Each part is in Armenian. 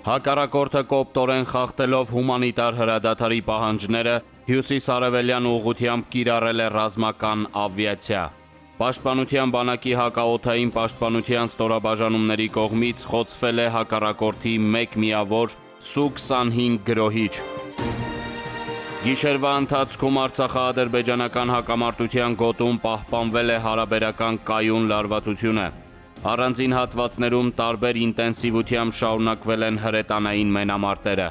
Հակառակորդը կոպտորեն խախտելով հումանիտար հրադադարի պահանջները հյուսիս-արևելյան ուղղությամբ կիրառել է ռազմական ավիացիա։ Պաշտպանության բանակի հակաօդային պաշտպանության ստորաբաժանումների կողմից խոցվել է հակառակորդի մեկ միավոր Su-25 գրոհիչ։ Գիշերվա ընթացքում արցախա-ադրբեջանական հակամարտության գոտում պահպանվել է հարաբերական կայուն լարվածությունը։ Առանձին հատվածներում տարբեր ինտենսիվությամբ շարունակվել են հրետանային մենամարտերը։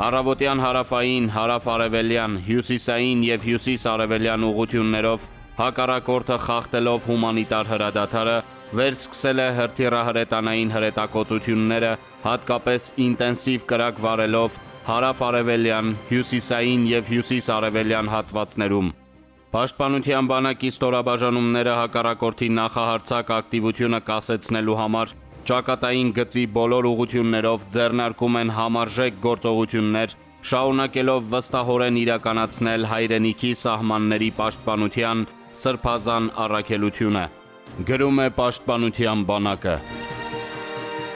Առավոտյան հարավային, հարավ-արևելյան, հյուսիսային և հյուսիս-արևելյան ուղղություններով հակառակորդը խախտելով հումանիտար հրադադարը վերսկսել է հրթիռահրետանային հրետակոծությունները, հատկապես ինտենսիվ կրակ վարելով հարավ-արևելյան, հյուսիսային և հյուսիս-արևելյան հատվածներում։ Պաշտպանության բանակի ստորաբաժանումները հակառակորդի նախահարձակ ակտիվությունը կասեցնելու համար ճակատային գծի բոլոր ուղղություններով ձեռնարկում են համարժեք գործողություններ, շարունակելով վստահորեն իրականացնել հայրենիքի սահմանների պաշտպանության սրբազան առաքելությունը, գրում է Պաշտպանության բանակը։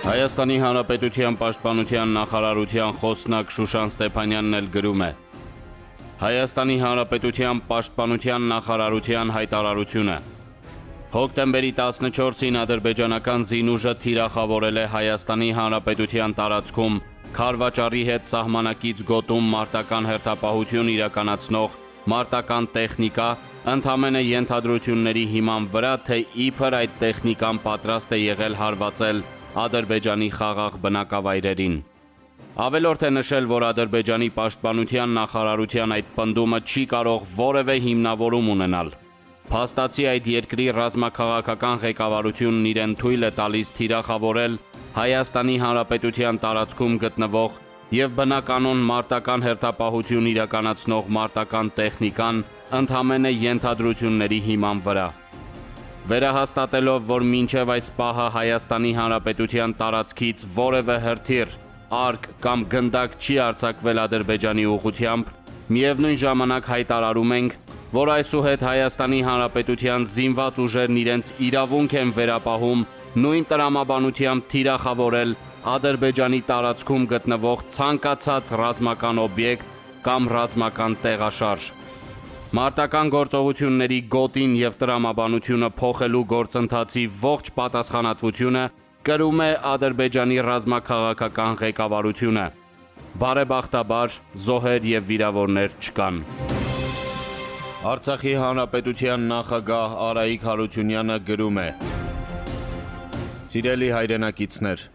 Հայաստանի Հանրապետության պաշտպանության նախարարության խոսնակ Շուշան Ստեփանյանն էլ գրում է. Հայաստանի Հանրապետության պաշտպանության նախարարության հայտարարությունը։ Հոկտեմբերի 14-ին ադրբեջանական զինուժը թիրախավորել է Հայաստանի Հանրապետության տարածքում քարվաճառի հետ սահմանակից գոտում մարտական հերթապահություն իրականացնող մարտական տեխնիկա, ընդամենը ենթադրությունների հիման վրա, թե իբր այդ տեխնիկան պատրաստ է եղել հարվածել Ադրբեջանի խաղաղ բնակավայրերին։ Ավելորդ է նշել, որ Ադրբեջանի պաշտպանության նախարարության այդ պնդումը չի կարող որևէ հիմնավորում ունենալ։ Փաստացի այդ երկրի ռազմաքաղաքական ղեկավարությունն իրեն թույլ է տալիս թիրախավորել Հայաստանի Հանրապետության տարածքում գտնվող և բնականոն մարտական հերթապահություն իրականացնող մարտական տեխնիկան ընդամենը ենթադրությունների հիման վրա։ Վերահաստատելով, որ մինչև այս պահը Հայաստանի Հանրապետության տարածքից որևէ հրթիռ, արկ կամ գնդակ չի արձակվել Ադրբեջանի ուղղությամբ, միևնույն ժամանակ հայտարարում ենք, որ այսուհետ Հայաստանի Հանրապետության զինված ուժերն իրենց իրավունք են վերապահում նույն տրամաբանությամբ թիրախավորել Ադրբեջանի տարածքում գտնվող ցանկացած ռազմական օբյեկտ կամ ռազմական տեղաշարժ։ Մարտական գործողությունների գոտին և տրամաբանությունը փոխելու գործընթացի ողջ պատասխանատվությունը կրում է Ադրբեջանի ռազմաքաղաքական ղեկավարությունը։ Բարեբախտաբար զոհեր և վիրավորներ չկան։ Արցախի Հանրապետության նախագահ Արայիկ Հարությունյանը գրում է. Սիրելի հայրենակիցներ,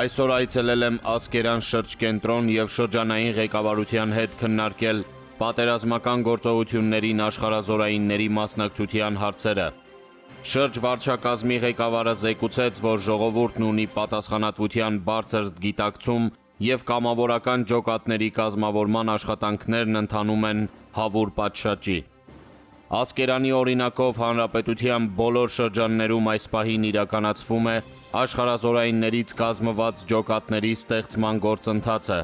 այսօր այցելել եմ Ասկերան շրջկենտրոն և շրջանային ղեկավարության հետ քննարկել պատերազմական գործողություններին աշխարհազորայինների մասնակցության հարցերը։ Շրջվարչակազմի ղեկավարը զեկուցեց, որ ժողովուրդն ունի պատասխանատվության բարձր գիտակցում և կամավորական ջոկատների կազմավորման աշխատանքներն ընթանում են հավուր պատշաճի։ Ասկերանի օրինակով հանրապետության բոլոր շրջաններում այս պահին իրականացվում է աշխարհազորայիններից կազմված ջոկատների ստեղծման գործընթացը։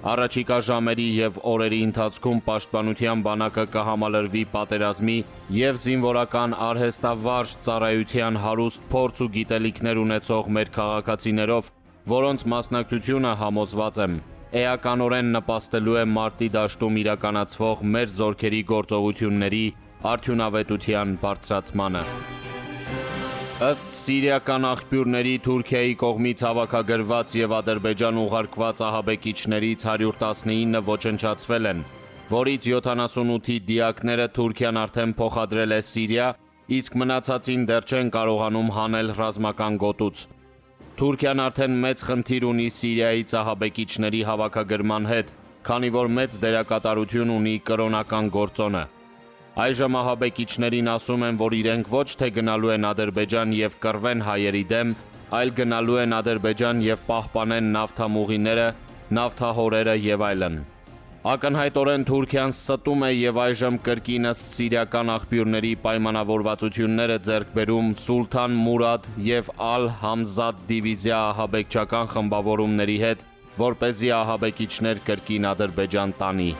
Առաջիկա ժամերի և օրերի ընթացքում պաշտպանության բանակը կհամալրվի պատերազմի և զինվորական արհեստավարժ ծառայության հարուստ փորձ ու գիտելիքներ ունեցող մեր քաղաքացիներով, որոնց մասնակցությունը, համոզված եմ, էականորեն նպաստելու է մարտի դաշտում իրականացվող մեր զորքերի գործողությունների արդյունավետության բարձրացմանը։ Ըստ սիրիական աղբյուրների Թուրքիայի կողմից հավաքագրված և Ադրբեջան ուղարկված ահաբեկիչներից 119-ը ոչնչացվել են, որից 78-ի դիակները Թուրքիան արդեն փոխադրել է Սիրիա, իսկ մնացածին դեռ չեն կարողանում հանել ռազմական գոտուց։ Թուրքիան արդեն մեծ խնդիր ունի Սիրիայից ահաբեկիչների հավաքագրման հետ, քանի որ մեծ դերակատարություն ունի կրոնական գործոնը։ Այժմ ահաբեկիչներին ասում են, որ իրենք ոչ թե գնալու են Ադրբեջան և կռվեն հայերի դեմ, այլ գնալու են Ադրբեջան և պահպանեն նավթամուղիները, նավթահորերը և այլն։ Ակնհայտորեն Թուրքիան ստում է և այժմ կրկին ըստ սիրիական աղբյուրների պայմանավորվածություններ է ձեռք բերում Սուլթան Մուրադ և Ալ-Համզատ դիվիզիա ահաբեկչական խմբավորումների հետ, որպեսզի ահաբեկիչներ կրկին Ադրբեջան տանի։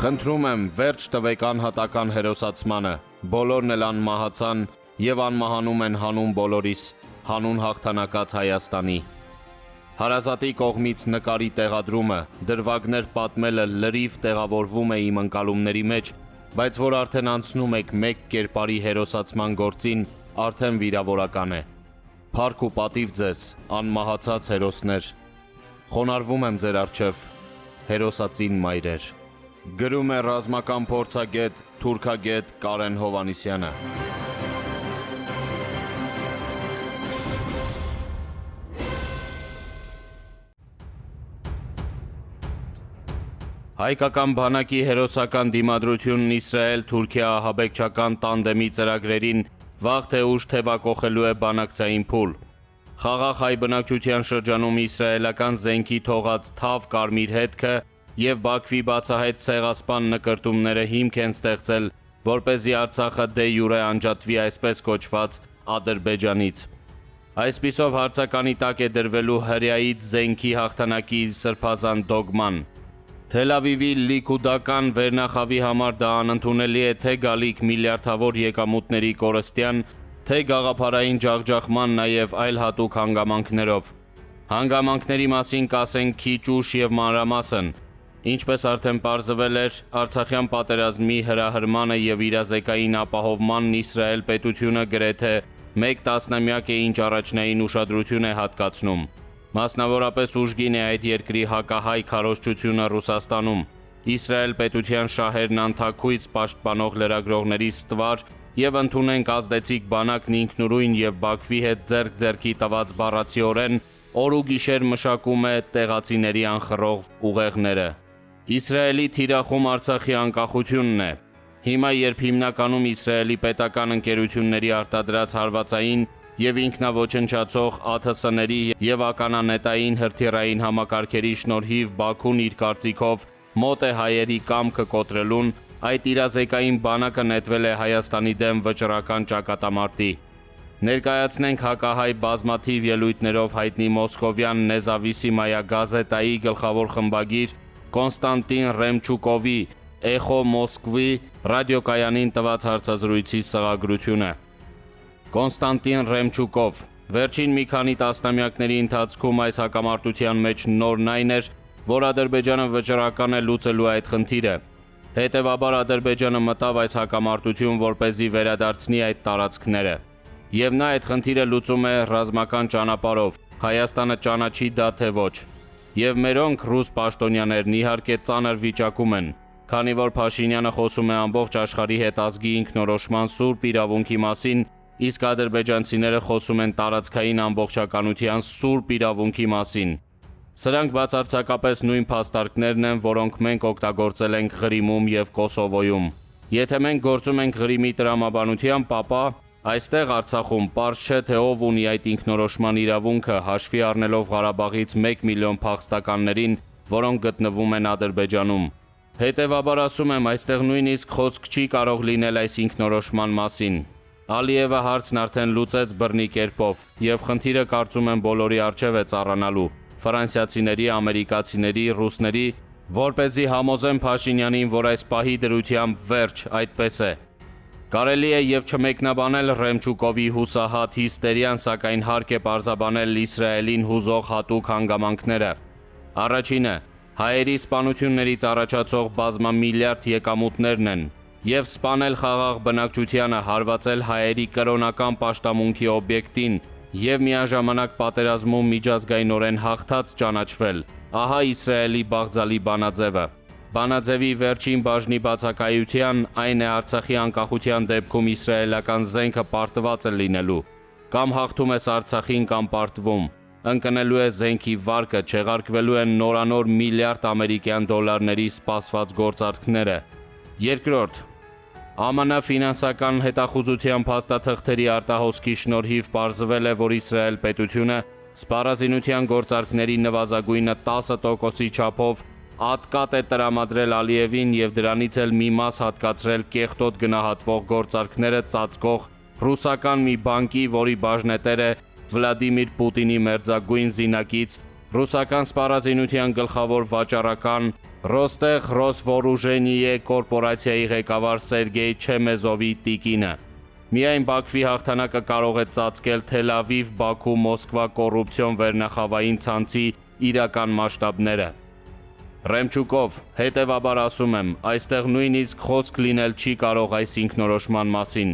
Խնդրում եմ, վերջ տվեք անհատական հերոսացմանը, բոլորն էլ անմահացան և անմահանում են հանուն բոլորիս, հանուն հաղթանակած Հայաստանի։ Հարազատի կողմից նկարի տեղադրումը, դրվագներ պատմելը լրիվ տեղավորվում է իմ ընկալումների մեջ, բայց որ արդեն անցնում եք մեկ կերպարի հերոսացման գործին, արդեն վիրավորական է։ Փառք ու պատիվ ձեզ, անմահացած հերոսներ։ Խոնարհվում եմ ձեր առջև, հերոսածին մայրեր։ Գրում է ռազմական փորձագետ, թուրքագետ Կարեն Հովհաննիսյանը։ Հայկական բանակի հերոսական դիմադրությունն Իսրայել-Թուրքիա ահաբեկչական տանդեմի ծրագրերին վաղ թե ուշ թևակոխելու է բանակցային փուլ։ Խաղաղ հայ բնակչության շրջանում իսրայելական զենքի թողած թավ կարմիր հետքը և Բաքվի բացահայտ ցեղասպան նկրտումները հիմք են ստեղծել, որպեսզի Արցախը դե յուրե անջատվի այսպես կոչված Ադրբեջանից։ Այսպիսով հարցականի տակ է դրվելու հրեայից զենքի հաղթանակի սրբազան դոգման։ Թել Ավիվի լիկուդական վերնախավի համար դա անընդունելի է թե գալիք միլիարդավոր եկամուտների կորստյան, թե գաղափարային ջախջախման նաև այլ հատուկ հանգամանքներով։ Հանգամանքների մասին կասենք քիչ ուշ և մանրամասն։ Ինչպես արդեն պարզվել էր, Արցախյան պատերազմի հրահրմանը և իրազեկային ապահովմանն Իսրայել պետությունը գրեթե մեկ տասնամյակ է ինչ առաջնային ուշադրություն է հատկացնում։ Մասնավորապես ուժգին է այդ երկրի հակահայ քարոզչությունը Ռուսաստանում։ Իսրայել պետության շահերն անթաքույց պաշտպանող լրագրողների ստվար և ընդունենք ազդեցիկ բանակն ինքնուրույն և Բաքվի հետ ձեռք ձեռքի տված բառացիորեն օր ու գիշեր մշակում է տեղացիների անխռող ուղեղները։ Իսրայելի թիրախում Արցախի անկախությունն է։ Հիմա, երբ հիմնականում Իսրայելի պետական ընկերությունների արտադրած հարվածային և ինքնաոչնչացող ԱԹՍ-ների և ականանետային հրթիռային համակարգերի շնորհիվ Բաքուն իր կարծիքով մոտ է հայերի կամքը կոտրելուն, այդ իրազեկային բանակը նետվել է Հայաստանի դեմ վճռական ճակատամարտի։ Ներկայացնենք հակահայ բազմաթիվ ելույթներով հայտնի մոսկովյան Նեզավիսիմայա գազետայի գլխավոր խմբագիր Կոնստանտին Ռեմչուկովի «Էխո Մոսկվի» ռադիոկայանին տված հարցազրույցի սղագրությունը։ Կոնստանտին Ռեմչուկով. Վերջին մի քանի տասնամյակների ընթացքում այս հակամարտության մեջ նորն այն էր, որ Ադրբեջանը վճռական է լուծելու այդ խնդիրը։ Հետևաբար Ադրբեջանը մտավ այս հակամարտություն, որպեսզի վերադարձնի այդ տարածքները։ Եվ նա այդ խնդիրը լուծում է ռազմական ճանապարհով, Հայաստանը ճանաչի դա թե ոչ։ Եվ մերոնք ռուս պաշտոնյաներն իհարկե ծանր վիճակում են, քանի որ Փաշինյանը խոսում է ամբողջ աշխարհի հետ ազգի ինքնորոշման սուրբ իրավունքի մասին, իսկ ադրբեջանցիները խոսում են տարածքային ամբողջականության սուրբ իրավունքի մասին։ Սրանք բացարձակապես նույն փաստարկներն են, որոնք մենք օգտագործել ենք Ղրիմում և Կոսովոյում։ Եթե մենք գործում ենք Ղրիմի տրամաբանությամբ, ապա այստեղ Արցախում պարզ չէ, թե ով ունի այդ ինքնորոշման իրավունքը, հաշվի առնելով Ղարաբաղից 1 միլիոն փախստականներին, որոնք գտնվում են Ադրբեջանում։ Հետևաբար ասում եմ, այստեղ նույնիսկ խոսք չի կարող լինել այս ինքնորոշման մասին։ Ալիևը հարցն արդեն լուծեց բռնի կերպով, և խնդիրը կարծում եմ բոլորի առջև է ծառանալու՝ ֆրանսիացիների, ամերիկացիների, ռուսների, որպեսզի համոզեն Փաշինյանին, որ այս պահի դրությամբ վերջ, այդպես է։ Կարելի է և չմեկնաբանել Ռեմչուկովի հուսահատ հիստերիան, սակայն հարկ է պարզաբանել Իսրայելին հուզող հատուկ հանգամանքները։ Առաջինը, հայերի սպանություններից առաջացող բազմամիլիարդ եկամուտներն են, և սպանել խաղաղ բնակչությանը, հարվածել հայերի կրոնական պաշտամունքի օբյեկտին և միաժամանակ պատերազմում միջազգայինորեն հաղթած ճանաչվել, ահա Իսրայելի բաղձալի բանաձևը։ Բանաձևի վերջին բաժնի բացակայության այն է Արցախի անկախության դեպքում իսրայելական զենքը պարտված է լինելու։ Կամ հաղթում ես Արցախին, կամ պարտվում։ Ընկնելու է զենքի վարկը, չեղարկվելու են նորանոր միլիարդ ամերիկյան դոլարների սպասված գործարքները։ Երկրորդ, ԱՄՆ ֆինանսական հետախուզության փաստաթղթերի արտահոսքի շնորհիվ պարզվել է, որ Իսրայել պետությունը սպառազինության գործարքների նվազագույնը 10%-ի չափով ատկատ է տրամադրել Ալիևին և դրանից էլ մի մաս հատկացրել կեղտոտ գնահատվող գործարքները ծածկող ռուսական մի բանկի, որի բաժնետեր է Վլադիմիր Պուտինի մերձագույն զինակից, ռուսական սպառազինության գլխավոր վաճառական Ռոստեղ Ռոսվորուժենիե կորպորացիայի ղեկավար Սերգեյ Չեմեզովի տիկինը։ Միայն Բաքվի հաղթանակը կարող է ծածկել Թել Ավիվ-Բաքու-Մոսկվա կոռուպցիոն վերնախավային ցանցի իրական մասշտաբները։ Ռեմչուկով, հետևաբար ասում եմ, այստեղ նույնիսկ խոսք լինել չի կարող այս ինքնորոշման մասին։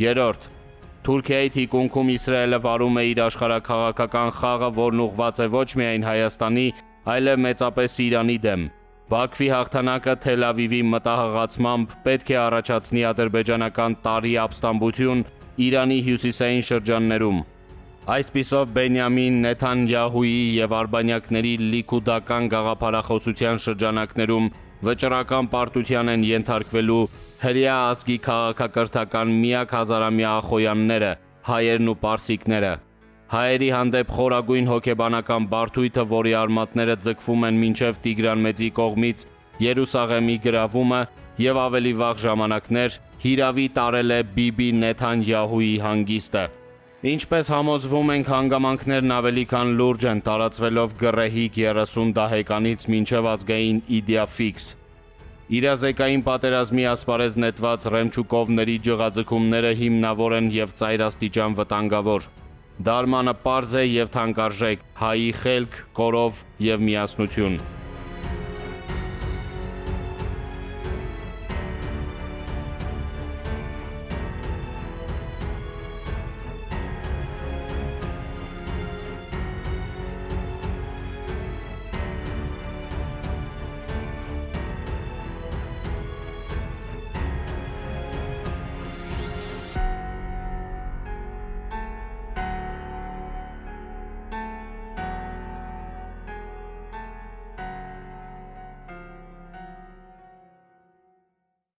Երրորդ, Թուրքիայի թիկունքում Իսրայելը վարում է իր աշխարհաքաղաքական խաղը, որն ուղղված է ոչ միայն Հայաստանի, այլև մեծապես Իրանի դեմ։ Բաքվի հաղթանակը Թել Ավիվի մտահղացմամբ պետք է առաջացնի ադրբեջանական տարի ապստամբություն Իրանի հյուսիսային շրջաններում։ Այսպիսով Բենյամին Նեթանյահուի եւ արբանյակների լիկուդական գաղափարախոսության շրջանակներում վճռական պարտության են ենթարկվելու հրեա ազգի քաղաքակրթական միակ հազարամյա ախոյանները, հայերն ու պարսիկները։ Հայերի հանդեպ խորագույն հոգեբանական բարդույթը, որի արմատները ձգվում են մինչև Տիգրան Մեծի կողմից Երուսաղեմի գրավումը եւ ավելի վաղ ժամանակներ, հիրավի տարել է Բիբի Նեթանյահուի հանգիստը։ Ինչպես համոզվում ենք, հանգամանքներն ավելի քան լուրջ են, տարածվելով գռեհիկ 30 դահեկանից մինչև ազգային իդեաֆիքս։ Իրազեկային պատերազմի ասպարեզ նետված Ռեմչուկովների ջղաձգումները հիմնավոր են եւ ծայրաստիճան վտանգավոր։ Դարմանը պարզ է եւ թանկարժեք հայի խելք, կորով եւ միասնություն։